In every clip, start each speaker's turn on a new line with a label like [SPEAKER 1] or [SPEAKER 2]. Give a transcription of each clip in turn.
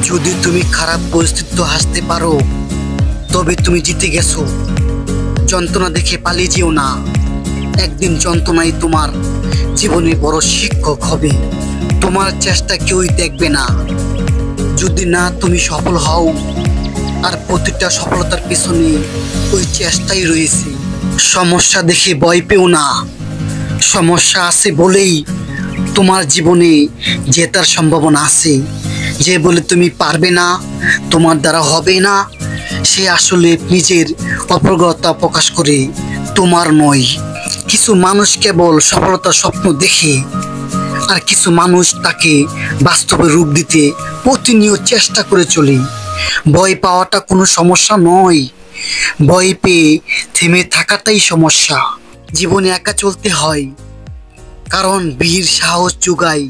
[SPEAKER 1] যদি তুমি খারাপ পরিস্থিতি হাসতে পারো তবে তুমি জিতে গেছো। যন্ত্রণা দেখে পালিয়ে যেও না, একদিন যন্ত্রণাই তোমার জীবনে বড় শিক্ষক হবে। তোমার চেষ্টা কেউই দেখবে না যদি না তুমি সফল হও, আর প্রতিটা সফলতার পিছনে ওই চেষ্টাই রয়েছে। সমস্যা দেখে ভয় পেও না, সমস্যা আছে বলেই তোমার জীবনে জেতার সম্ভাবনা আছে। যে বলে তুমি পারবে না, তোমার দ্বারা হবে না, সে আসলে নিজের অপরগতা প্রকাশ করে, তোমার নয়। কিছু মানুষ কেবল সফলতার স্বপ্ন দেখে, আর কিছু মানুষ তাকে বাস্তবে রূপ দিতে প্রতিনিয়ত চেষ্টা করে চলে। ভয় পাওয়াটা কোনো সমস্যা নয়, ভয় পেয়ে থেমে থাকাটাই সমস্যা। জীবনে একা চলতে হয়, কারণ বীর সাহস যোগায়,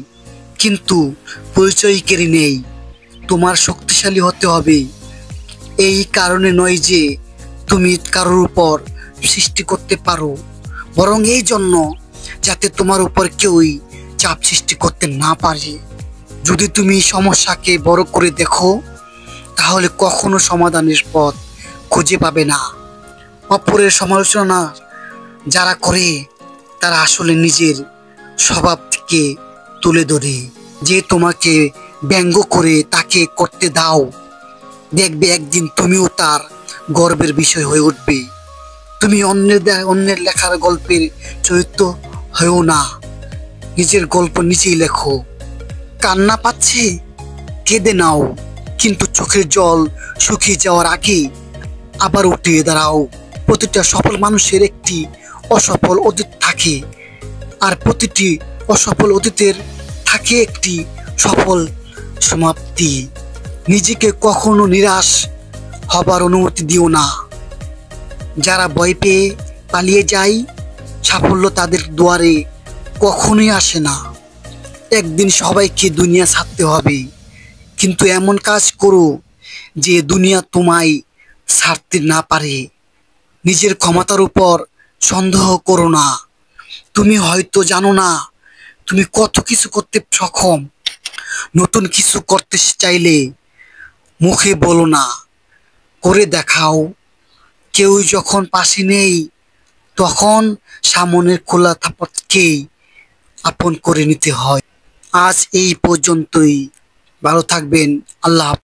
[SPEAKER 1] কিন্তু পরিচয় কেড়ে নেই। তোমার শক্তিশালী হতে হবে এই কারণে নয় যে তুমি কারোর উপর সৃষ্টি করতে পারো, বরং এই জন্য যাতে তোমার উপর কেউই চাপ সৃষ্টি করতে না পারে। যদি তুমি সমস্যাকে বড় করে দেখো, তাহলে কখনো সমাধানের পথ খুঁজে পাবে না। অপরের সমালোচনা যারা করে তারা আসলে নিজের স্বভাব থেকে তুলে ধরে। যে তোমাকে ব্যঙ্গ করে তাকে করতে দাও, দেখবে একদিন তুমিও তার গর্বের বিষয় হয়ে উঠবে। তুমি অন্যের লেখার গল্পের চরিত্র হয়েও না, নিজের গল্প নিজেই লেখো। কান্না পাচ্ছে, কেঁদে নাও, কিন্তু চোখের জল শুকিয়ে যাওয়ার আগে আবার উঠে দাঁড়াও। প্রতিটা সফল মানুষের একটি অসফল অতীত থাকে, আর প্রতিটি অসফল অতীতের থাকে একটি সফল সমাপ্তি। নিজেকে কখনো নিরাশ হবার অনুমতি দিও না। যারা ভয় পেয়ে পালিয়ে যায়, সাফল্য তাদের দুয়ারে কখনোই আসে না। একদিন সবাইকে দুনিয়া ছাড়তে হবে, কিন্তু এমন কাজ করো যে দুনিয়া তোমায় ছাড়তে না পারে। নিজের ক্ষমতার উপর সন্দেহ করো না। তুমি হয়তো জানো না তুমি কত কিছু করতে সক্ষম। নতুন কিছু করতে চাইলে মুখে বলো না, করে দেখাও। কেউ যখন পাশে নেই, তখন সামনের খোলা পথকেই আপন করে নিতে হয়। আজ এই পর্যন্তই। ভালো থাকবেন। আল্লাহ হাফেজ।